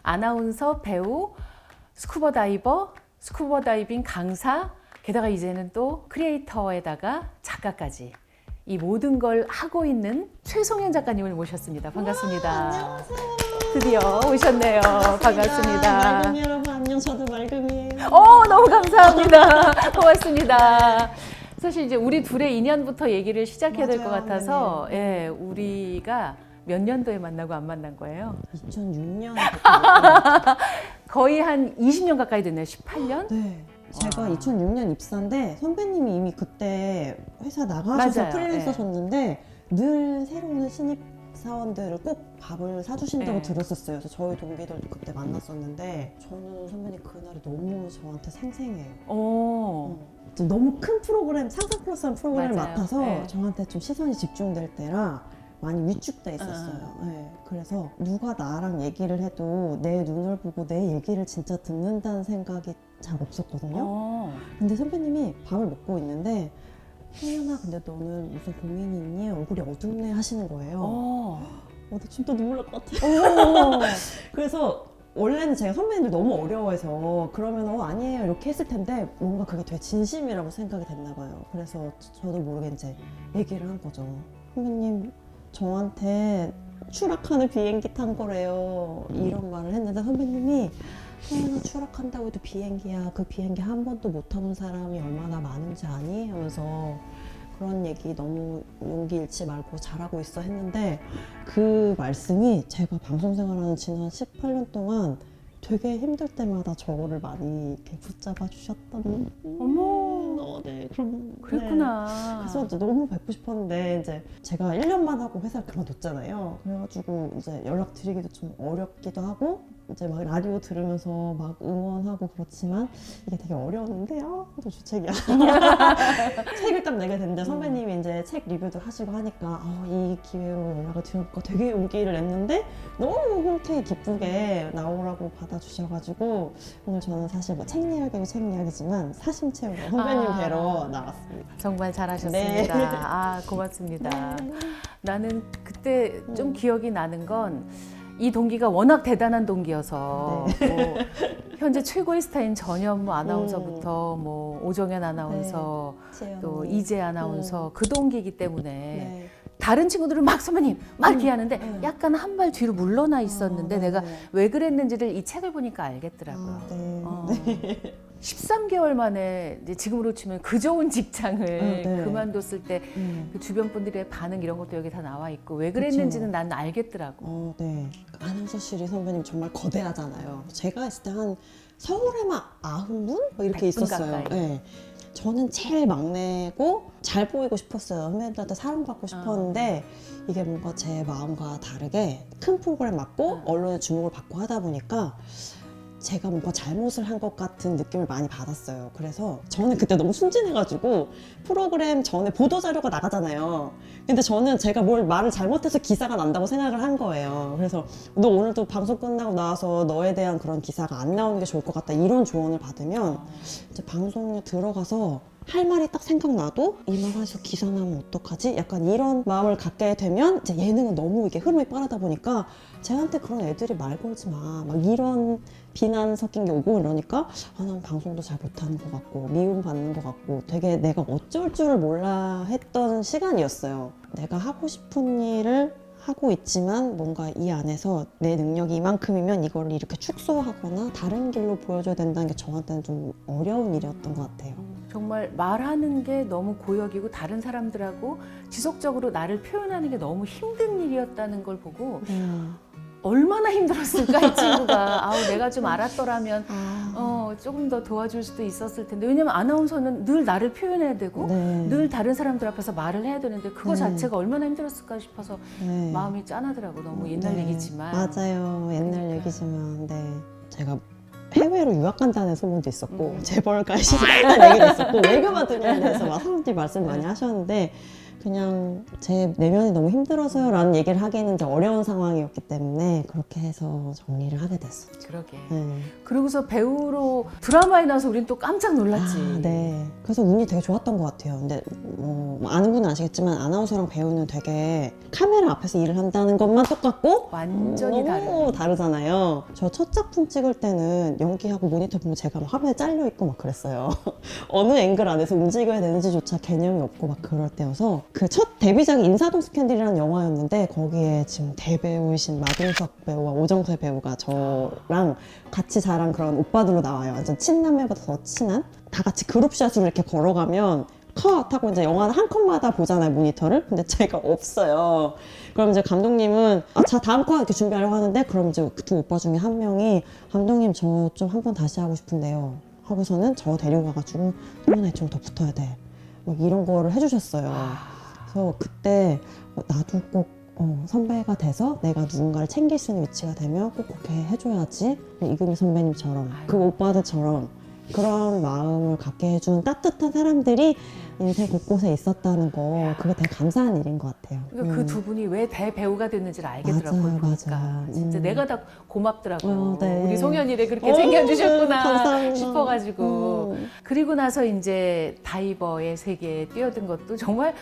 아나운서, 배우, 스쿠버 다이버, 스쿠버 다이빙 강사, 게다가 이제는 또 크리에이터에다가 작가까지 이 모든 걸 하고 있는 최송현 작가님을 모셨습니다. 반갑습니다. 안녕하세요. 드디어 오셨네요. 반갑습니다. 맑음 여러분 안녕. 저도 맑음이에요. 너무 감사합니다. 고맙습니다. 사실 이제 우리 둘의 인연부터 얘기를 시작해야 될 것 맞아요. 같아서 예, 우리가 몇 년도에 만나고 안 만난 거예요? 2006년. 거의 한 20년 가까이 됐네요. 18년? 네. 제가 와. 2006년 입사인데 선배님이 이미 그때 회사 나가셔서 맞아요. 프리랜서셨는데 늘 새로운 신입 사원들을 꼭 밥을 사주신다고 네. 들었었어요. 그래서 저희 동기들도 그때 만났었는데 저는 선배님 그날이 너무 저한테 생생해요. 좀 너무 큰 프로그램, 상상 플러스한 프로그램을 맞아요. 맡아서 네. 저한테 좀 시선이 집중될 때라 많이 위축돼 있었어요. 네. 그래서 누가 나랑 얘기를 해도 내 눈을 보고 내 얘기를 진짜 듣는다는 생각이 잘 없었거든요. 근데 선배님이 밥을 먹고 있는데 성현아 근데 너는 무슨 고민이 있니? 얼굴이 어둡네 하시는 거예요. 나 진짜 눈물 날 것 같아. 그래서 원래는 제가 선배님들 너무 어려워해서 그러면 아니에요 이렇게 했을 텐데 뭔가 그게 되게 진심이라고 생각이 됐나 봐요. 그래서 저도 모르게 이제 얘기를 한 거죠. 선배님 저한테 추락하는 비행기 탄 거래요. 이런 말을 했는데 선배님이 나 추락한다고 해도 비행기야. 그 비행기 한 번도 못 타본 사람이 얼마나 많은지 아니? 하면서 그런 얘기 너무 용기 잃지 말고 잘하고 있어 했는데 그 말씀이 제가 방송 생활하는 지난 18년 동안 되게 힘들 때마다 저를 많이 이렇게 붙잡아 주셨던. 어머. 네, 그럼 그랬구나. 네. 그래서 이제 너무 뵙고 싶었는데 이제 제가 1년만 하고 회사를 그만뒀잖아요. 그래가지고 이제 연락 드리기도 좀 어렵기도 하고 이제 막 라디오 들으면서 막 응원하고 그렇지만 이게 되게 어려웠는데 또 주책이야. 책을 딱 내게 됐는데 선배님이 이제 책 리뷰도 하시고 하니까 이 기회로 연락을 드려볼까 되게 용기를 냈는데 너무 흔쾌히 기쁘게 나오라고 받아주셔가지고 오늘 저는 사실 뭐 책 이야기고 책 이야기지만 사심 채우러 선배님 뵈러 나왔습니다. 정말 잘하셨습니다. 네. 고맙습니다. 나는 그때 좀 기억이 나는 건 이 동기가 워낙 대단한 동기여서 뭐 현재 최고의 스타인 전현무 아나운서부터 뭐 오정현 아나운서 또 이재 아나운서 그 동기이기 때문에 다른 친구들은 막 선배님 막 이렇게 하는데 약간 한 발 뒤로 물러나 있었는데 내가 왜 그랬는지를 이 책을 보니까 알겠더라고요. 13개월 만에 이제 지금으로 치면 그 좋은 직장을 그만뒀을 때 그 주변 분들의 반응 이런 것도 여기 다 나와 있고 왜 그랬는지는 난 알겠더라고. 네. 아나운서실이 선배님 정말 거대하잖아요. 제가 있을 때 한 서울에만 90분? 뭐 이렇게 100분 있었어요. 가까이. 네. 저는 제일 막내고 잘 보이고 싶었어요. 선배님들한테 사랑받고 싶었는데 이게 뭔가 제 마음과 다르게 큰 프로그램 맡고 언론의 주목을 받고 하다 보니까 제가 뭔가 잘못을 한 것 같은 느낌을 많이 받았어요. 그래서 저는 그때 너무 순진해가지고 프로그램 전에 보도자료가 나가잖아요. 근데 저는 제가 뭘 말을 잘못해서 기사가 난다고 생각을 한 거예요. 그래서 너 오늘도 방송 끝나고 나와서 너에 대한 그런 기사가 안 나오는 게 좋을 것 같다 이런 조언을 받으면 이제 방송에 들어가서 할 말이 딱 생각나도 이 말 해서 기사 나면 어떡하지? 약간 이런 마음을 갖게 되면 이제 예능은 너무 이게 흐름이 빠르다 보니까 쟤한테 그런 애들이 말 걸지 마. 막 이런 비난 섞인 게 오고 이러니까 난 방송도 잘 못하는 것 같고 미움받는 것 같고 되게 내가 어쩔 줄을 몰라 했던 시간이었어요. 내가 하고 싶은 일을 하고 있지만 뭔가 이 안에서 내 능력이 이만큼이면 이걸 이렇게 축소하거나 다른 길로 보여줘야 된다는 게 저한테는 좀 어려운 일이었던 것 같아요. 정말 말하는 게 너무 고역이고 다른 사람들하고 지속적으로 나를 표현하는 게 너무 힘든 일이었다는 걸 보고 얼마나 힘들었을까 이 친구가. 내가 좀 알았더라면 조금 더 도와줄 수도 있었을 텐데. 왜냐면 아나운서는 늘 나를 표현해야 되고 늘 다른 사람들 앞에서 말을 해야 되는데 그거 자체가 얼마나 힘들었을까 싶어서 마음이 짠하더라고. 너무 옛날 얘기지만. 맞아요. 옛날 얘기지만 제가 해외로 유학 간다는 소문도 있었고 재벌 갈 시간다는 얘기도 있었고 외교만 들어오는 데서 막 사람들이 말씀 많이 하셨는데 그냥 제 내면이 너무 힘들어서요 라는 얘기를 하기에는 이제 어려운 상황이었기 때문에 그렇게 해서 정리를 하게 됐었죠. 그러게. 네. 그러고서 배우로 드라마에 나와서 우린 또 깜짝 놀랐지. 아, 네. 그래서 운이 되게 좋았던 것 같아요. 근데 아는 분은 아시겠지만 아나운서랑 배우는 되게 카메라 앞에서 일을 한다는 것만 똑같고 완전히 너무 다른. 다르잖아요. 저 첫 작품 찍을 때는 연기하고 모니터 보면 제가 막 화면에 잘려 있고 막 그랬어요. 어느 앵글 안에서 움직여야 되는지조차 개념이 없고 막 그럴 때여서 그 첫 데뷔작이 인사동 스캔들이라는 영화였는데 거기에 지금 대배우이신 마동석 배우와 오정세 배우가 저랑 같이 자란 그런 오빠들로 나와요. 완전 친남매보다 더 친한? 다 같이 그룹샷으로 이렇게 걸어가면 컷 하고 이제 영화는 한 컷마다 보잖아요, 모니터를. 근데 제가 없어요. 그럼 이제 감독님은 자 다음 컷 이렇게 준비하려고 하는데 그럼 이제 그 두 오빠 중에 한 명이 감독님 저 좀 한 번 다시 하고 싶은데요 하고서는 저 데리고 가가지고 소연아 이쪽으로 더 붙어야 돼 막 이런 거를 해주셨어요. 그래서 그때 나도 꼭 선배가 돼서 내가 누군가를 챙길 수 있는 위치가 되면 꼭 그렇게 해줘야지. 이금희 선배님처럼 그 오빠들처럼 그런 마음을 갖게 해준 따뜻한 사람들이 인생 곳곳에 있었다는 거 그게 되게 감사한 일인 것 같아요. 그러니까 그 두 분이 왜 대배우가 됐는지를 알겠더라고요. 맞아요, 보니까. 맞아요. 진짜 내가 다 고맙더라고. 네. 우리 송현이를 그렇게 챙겨주셨구나 감사합니다. 싶어가지고. 그리고 나서 이제 다이버의 세계에 뛰어든 것도 정말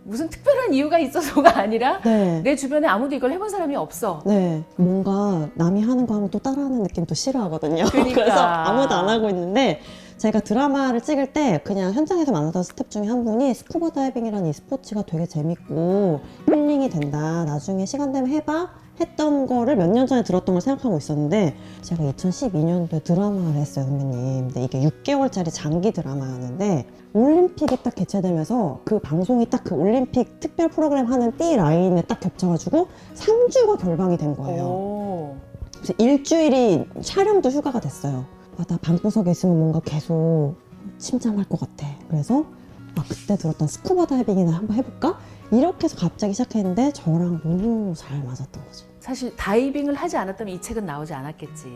무슨 특별한 이유가 있어서가 아니라 네. 내 주변에 아무도 이걸 해본 사람이 없어. 네, 뭔가 남이 하는 거 하면 또 따라하는 느낌 또 싫어하거든요. 그러니까. 그래서 아무도 안 하고 있는데 제가 드라마를 찍을 때 그냥 현장에서 만나던 스태프 중에 한 분이 스쿠버 다이빙이라는 이 스포츠가 되게 재밌고 힐링이 된다. 나중에 시간 되면 해봐. 했던 거를 몇 년 전에 들었던 걸 생각하고 있었는데 제가 2012년도에 드라마를 했어요, 선배님. 근데 이게 6개월짜리 장기 드라마였는데 올림픽이 딱 개최되면서 그 방송이 딱 그 올림픽 특별 프로그램 하는 띠 라인에 딱 겹쳐가지고 3주가 결방이 된 거예요. 오. 그래서 일주일이 촬영도 휴가가 됐어요. 나 방구석에 있으면 뭔가 계속 침잠할 것 같아. 그래서 그때 들었던 스쿠버 다이빙이나 한번 해볼까? 이렇게 해서 갑자기 시작했는데 저랑 너무 잘 맞았던 거죠. 사실 다이빙을 하지 않았다면 이 책은 나오지 않았겠지.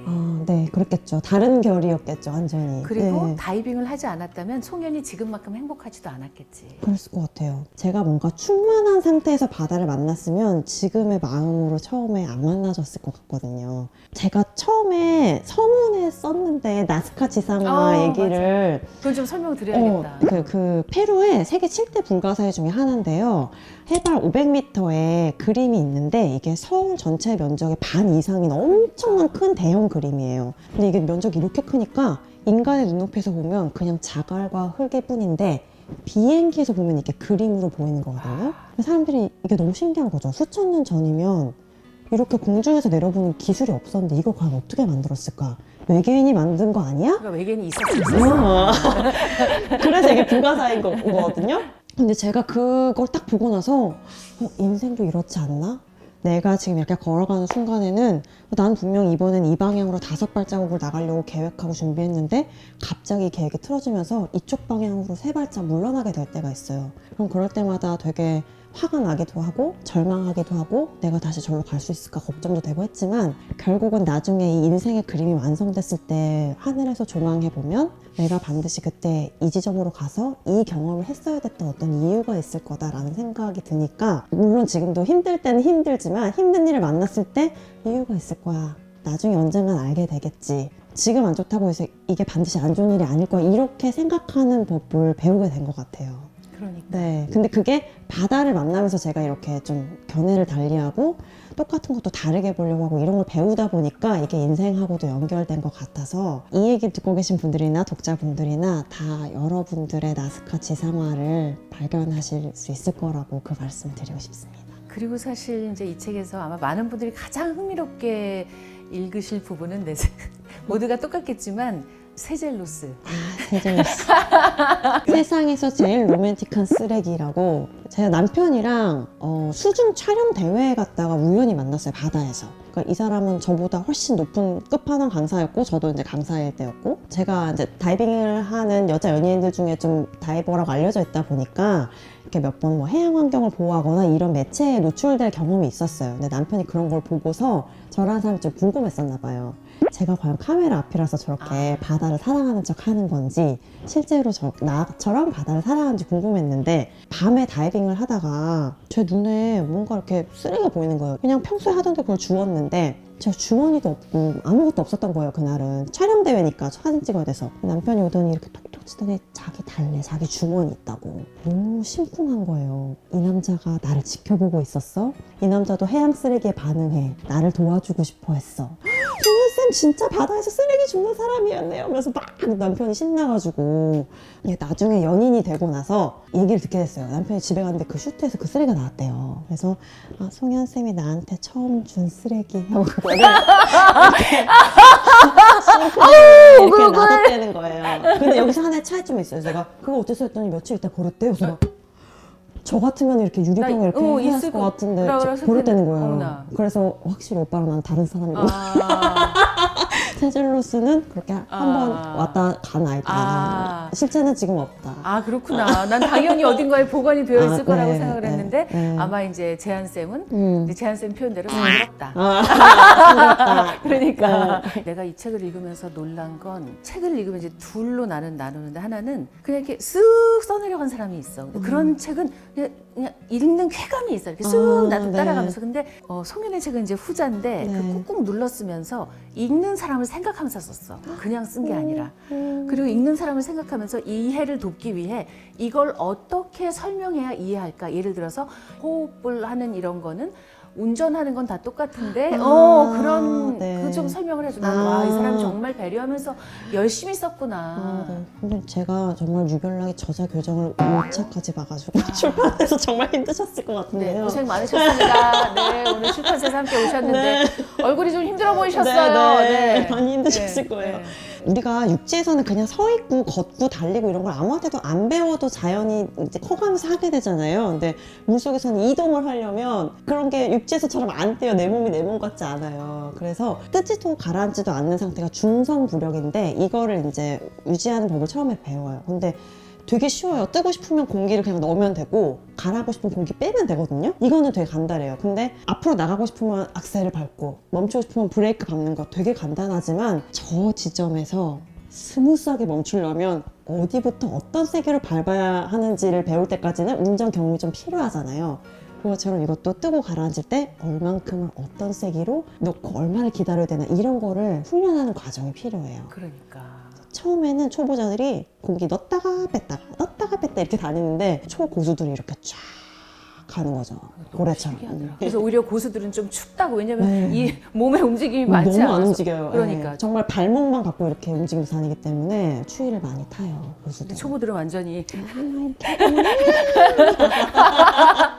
네, 그랬겠죠. 다른 결이었겠죠, 완전히. 그리고 네, 다이빙을 하지 않았다면 송현이 지금만큼 행복하지도 않았겠지. 그랬을 것 같아요. 제가 뭔가 충만한 상태에서 바다를 만났으면 지금의 마음으로 처음에 안 만나졌을 것 같거든요. 제가 처음에 서문에 썼는데 나스카 지상화 얘기를 그건 좀 설명드려야겠다. 그 페루의 세계 7대 불가사의 중에 하나인데요. 해발 500m의 그림이 있는데 이게 서울 전체 면적의 반 이상인 엄청난 큰 대형 그림이에요. 근데 이게 면적이 이렇게 크니까 인간의 눈높이에서 보면 그냥 자갈과 흙일 뿐인데 비행기에서 보면 이게 그림으로 보이는 거거든요. 근데 사람들이 이게 너무 신기한 거죠. 수천 년 전이면 이렇게 공중에서 내려보는 기술이 없었는데 이걸 과연 어떻게 만들었을까? 외계인이 만든 거 아니야? 그러니까 외계인이 있었어. 그래서 이게 불가사인 거거든요. 근데 제가 그걸 딱 보고 나서 인생도 이렇지 않나? 내가 지금 이렇게 걸어가는 순간에는 난 분명 이번엔 이 방향으로 5발자국을 나가려고 계획하고 준비했는데 갑자기 계획이 틀어지면서 이쪽 방향으로 3발짝 물러나게 될 때가 있어요. 그럼 그럴 때마다 되게 화가 나기도 하고 절망하기도 하고 내가 다시 절로 갈 수 있을까 걱정도 되고 했지만 결국은 나중에 이 인생의 그림이 완성됐을 때 하늘에서 조망해보면 내가 반드시 그때 이 지점으로 가서 이 경험을 했어야 됐던 어떤 이유가 있을 거다라는 생각이 드니까 물론 지금도 힘들 때는 힘들지만 힘든 일을 만났을 때 이유가 있을 거야. 나중에 언젠간 알게 되겠지. 지금 안 좋다고 해서 이게 반드시 안 좋은 일이 아닐 거야. 이렇게 생각하는 법을 배우게 된 것 같아요. 그러니까. 네, 근데 그게 바다를 만나면서 제가 이렇게 좀 견해를 달리하고 똑같은 것도 다르게 보려고 하고 이런 걸 배우다 보니까 이게 인생하고도 연결된 것 같아서 이 얘기 듣고 계신 분들이나 독자분들이나 다 여러분들의 나스카 지상화를 발견하실 수 있을 거라고 그 말씀 드리고 싶습니다. 그리고 사실 이제 이 책에서 아마 많은 분들이 가장 흥미롭게 읽으실 부분은 모두가 똑같겠지만 세젤로스. 세젤로스. 세상에서 제일 로맨틱한 쓰레기라고. 제가 남편이랑 수중 촬영 대회에 갔다가 우연히 만났어요, 바다에서. 그러니까 이 사람은 저보다 훨씬 높은 끝판왕 강사였고 저도 이제 강사일 때였고 제가 이제 다이빙을 하는 여자 연예인들 중에 좀 다이버라고 알려져 있다 보니까 이렇게 몇 번 뭐 해양 환경을 보호하거나 이런 매체에 노출될 경험이 있었어요. 근데 남편이 그런 걸 보고서 저라는 사람이 좀 궁금했었나 봐요. 제가 과연 카메라 앞이라서 저렇게 바다를 사랑하는 척 하는 건지 실제로 나처럼 바다를 사랑하는지 궁금했는데 밤에 다이빙을 하다가 제 눈에 뭔가 이렇게 쓰레기가 보이는 거예요. 그냥 평소에 하던 데 그걸 주웠는데 제가 주머니도 없고 아무것도 없었던 거예요. 그날은 촬영 대회니까 사진 찍어야 돼서 남편이 오더니 이렇게 톡톡 치더니 자기 달래, 자기 주머니 있다고. 너무 심쿵한 거예요. 이 남자가 나를 지켜보고 있었어? 이 남자도 해양 쓰레기에 반응해 나를 도와주고 싶어 했어. 정현쌤 진짜 바다에서 쓰레기 줍는 사람이었네요 하면서 막 남편이 신나가지고 나중에 연인이 되고 나서 얘기를 듣게 됐어요. 남편이 집에 갔는데 그 슈트에서 그 쓰레기가 나왔대요. 그래서 송현쌤이 나한테 처음 준 쓰레기 하고 그거를 이렇게 놔뒀다는 거예요. 근데 여기서 하나의 차이점이 있어요. 제가 그거 어째서 했더니 며칠 있다 버렸대요. 그래서 저 같으면 이렇게 유리병에 이렇게 해놨을 것 같은데 버렸다는 거예요. 어머나. 그래서 확실히 오빠랑 나는 다른 사람이고 세젤로스는 그렇게 한번 왔다 간 아이다. 실제는 지금 없다. 그렇구나. 난 당연히 어딘가에 보관이 되어 있을 거라고 네, 생각을 했는데 네. 아마 이제 재한쌤은 이제 재한쌤 표현대로 징그럽다. 징그럽다. 그러니까 내가 이 책을 읽으면서 놀란 건 책을 읽으면 이제 둘로 나는 나누는데 하나는 그냥 이렇게 쓱 써내려간 사람이 있어. 근데 그런 책은 그냥 읽는 쾌감이 있어. 이렇게 쓱 나도 따라가면서. 근데 송윤의 책은 이제 후자인데 그 꾹꾹 눌러 쓰면서 읽는 사람을 생각하면서 썼어. 그냥 쓴 게 아니라. 그리고 읽는 사람을 생각하면서 이해를 돕기 위해 이걸 어떻게 설명해야 이해할까. 예를 들어서 호흡을 하는 이런 거는 운전하는 건 다 똑같은데 그런 네. 그 좀 설명을 해줘. 나는 이 사람이 정말 배려하면서 열심히 썼구나. 네. 근데 제가 정말 유별나게 저자 교정을 5차까지 봐가지고 출판해서 정말 힘드셨을 것 같은데요. 네, 고생 많으셨습니다. 네, 오늘 출판사에서 함께 오셨는데 얼굴이 좀 힘들어 보이셨어요. 네. 많이 힘드셨을 네, 거예요. 네. 우리가 육지에서는 그냥 서 있고 걷고 달리고 이런 걸 아무한테도 안 배워도 자연이 이제 커가면서 하게 되잖아요. 근데 물속에서는 이동을 하려면 그런 게 육지에서처럼 안 돼요. 내 몸이 내 몸 같지 않아요. 그래서 뜨지도 가라앉지도 않는 상태가 중성부력인데 이거를 이제 유지하는 법을 처음에 배워요. 근데 되게 쉬워요. 뜨고 싶으면 공기를 그냥 넣으면 되고 가라고 싶으면 공기 빼면 되거든요. 이거는 되게 간단해요. 근데 앞으로 나가고 싶으면 악셀을 밟고 멈추고 싶으면 브레이크 밟는 거 되게 간단하지만 저 지점에서 스무스하게 멈추려면 어디부터 어떤 세기를 밟아야 하는지를 배울 때까지는 운전 경험이 좀 필요하잖아요. 그것처럼 이것도 뜨고 가라앉을 때 얼만큼을 어떤 세기로 놓고 얼마나 기다려야 되나 이런 거를 훈련하는 과정이 필요해요. 그러니까. 처음에는 초보자들이 공기 넣었다가 뺐다가 이렇게 다니는데 초고수들이 이렇게 쫙 가는 거죠. 고래처럼. 그래서 오히려 고수들은 좀 춥다고. 왜냐면 네. 이 몸의 움직임이 많지 너무 않아서. 안 움직여요. 그러니까. 네. 정말 발목만 갖고 이렇게 움직이면서 다니기 때문에 추위를 많이 타요. 고수들. 근데 초보들은 완전히.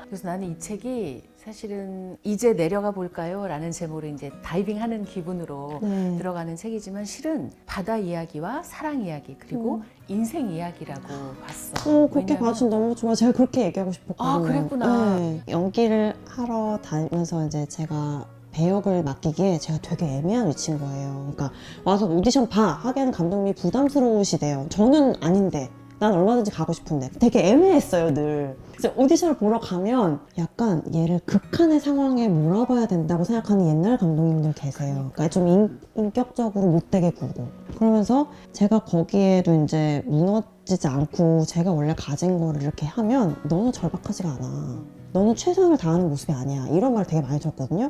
그래서 나는 이 책이 사실은 이제 내려가 볼까요? 라는 제목으로 이제 다이빙하는 기분으로 네. 들어가는 책이지만 실은 바다 이야기와 사랑 이야기 그리고 인생 이야기라고 봤어. 그렇게 왜냐면- 봐주면 너무 좋아. 제가 그렇게 얘기하고 싶었거든요. 그랬구나. 네. 연기를 하러 다니면서 이제 제가 배역을 맡기기에 제가 되게 애매한 위치인 거예요. 그러니까 와서 오디션 봐 하기에는 감독님이 부담스러우시대요. 저는 아닌데 난 얼마든지 가고 싶은데 되게 애매했어요 늘. 그래서 오디션을 보러 가면 약간 얘를 극한의 상황에 몰아봐야 된다고 생각하는 옛날 감독님들 계세요. 그러니까 좀 인격적으로 못되게 굴고 그러면서 제가 거기에도 이제 무너지지 않고 제가 원래 가진 거를 이렇게 하면 너는 절박하지가 않아. 너는 최선을 다하는 모습이 아니야. 이런 말 되게 많이 들었거든요.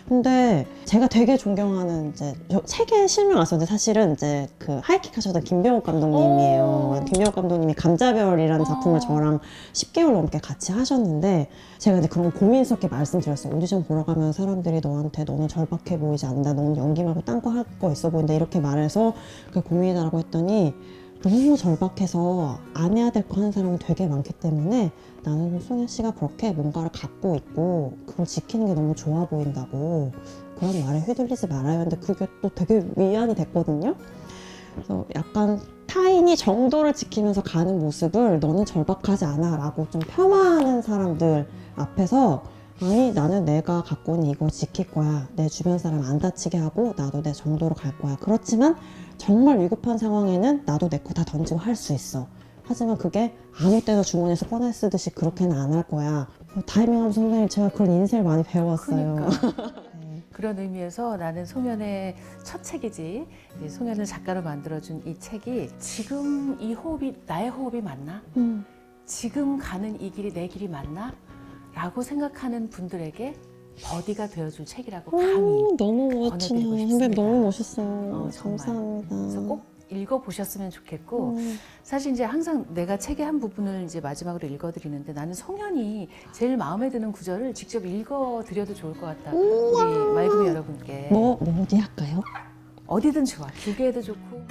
근데 제가 되게 존경하는 이제 책에 실명 왔었는데 사실은 이제 그 하이킥 하셨던 김병욱 감독님이에요. 김병욱 감독님이 감자별이라는 작품을 저랑 10개월 넘게 같이 하셨는데 제가 이제 그런 고민스럽게 말씀드렸어요. 오디션 보러 가면 사람들이 너한테 너는 절박해 보이지 않는다. 너는 연기 말고 딴 거 할 거 있어 보인다. 이렇게 말해서 그 고민이다라고 했더니 너무 절박해서 안 해야 될 거 하는 사람이 되게 많기 때문에 나는 송현 씨가 그렇게 뭔가를 갖고 있고 그걸 지키는 게 너무 좋아 보인다고 그런 말에 휘둘리지 말아요. 근데 그게 또 되게 위안이 됐거든요. 그래서 약간 타인이 정도를 지키면서 가는 모습을 너는 절박하지 않아 라고 좀 폄하하는 사람들 앞에서 아니 나는 내가 갖고 있는 이걸 지킬 거야. 내 주변 사람 안 다치게 하고 나도 내 정도로 갈 거야. 그렇지만 정말 위급한 상황에는 나도 내 거 다 던지고 할 수 있어. 하지만 그게 아무 때나 주머니에서 꺼내 쓰듯이 그렇게는 안 할 거야. 다이빙하면서 선생님 제가 그런 인생을 많이 배웠어요. 그러니까. 네. 그런 의미에서 나는 송현의 첫 책이지, 이제 송현을 작가로 만들어준 이 책이 지금 이 호흡이 나의 호흡이 맞나? 지금 가는 이 길이 내 길이 맞나? 라고 생각하는 분들에게 버디가 되어줄 책이라고 감히 너무 권해드리고 멋지네요. 선배님 싶습니다. 너무 멋있어요. 정말. 감사합니다. 그래서 꼭 읽어보셨으면 좋겠고, 음. 사실 이제 항상 내가 책의 한 부분을 이제 마지막으로 읽어드리는데 나는 송현이 제일 마음에 드는 구절을 직접 읽어드려도 좋을 것 같다. 우리 말구미 여러분께. 뭐 어디 할까요? 어디든 좋아. 길게 해도 좋고.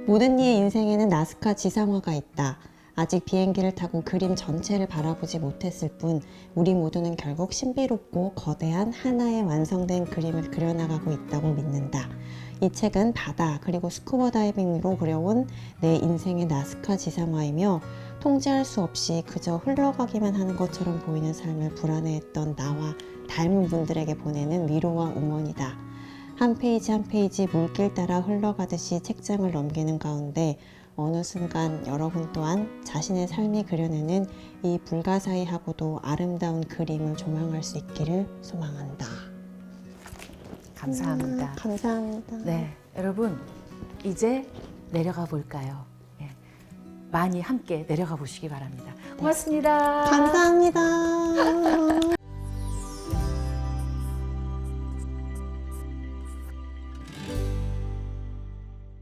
모든 이의 인생에는 나스카 지상화가 있다. 아직 비행기를 타고 그림 전체를 바라보지 못했을 뿐 우리 모두는 결국 신비롭고 거대한 하나의 완성된 그림을 그려나가고 있다고 믿는다. 이 책은 바다 그리고 스쿠버 다이빙으로 그려온 내 인생의 나스카 지상화이며 통제할 수 없이 그저 흘러가기만 하는 것처럼 보이는 삶을 불안해했던 나와 닮은 분들에게 보내는 위로와 응원이다. 한 페이지 한 페이지 물길 따라 흘러가듯이 책장을 넘기는 가운데 어느 순간 여러분 또한 자신의 삶이 그려내는 이 불가사의하고도 아름다운 그림을 조망할 수 있기를 소망한다. 감사합니다. 감사합니다. 네, 여러분 이제 내려가 볼까요? 예, 많이 함께 내려가 보시기 바랍니다. 고맙습니다. 감사합니다.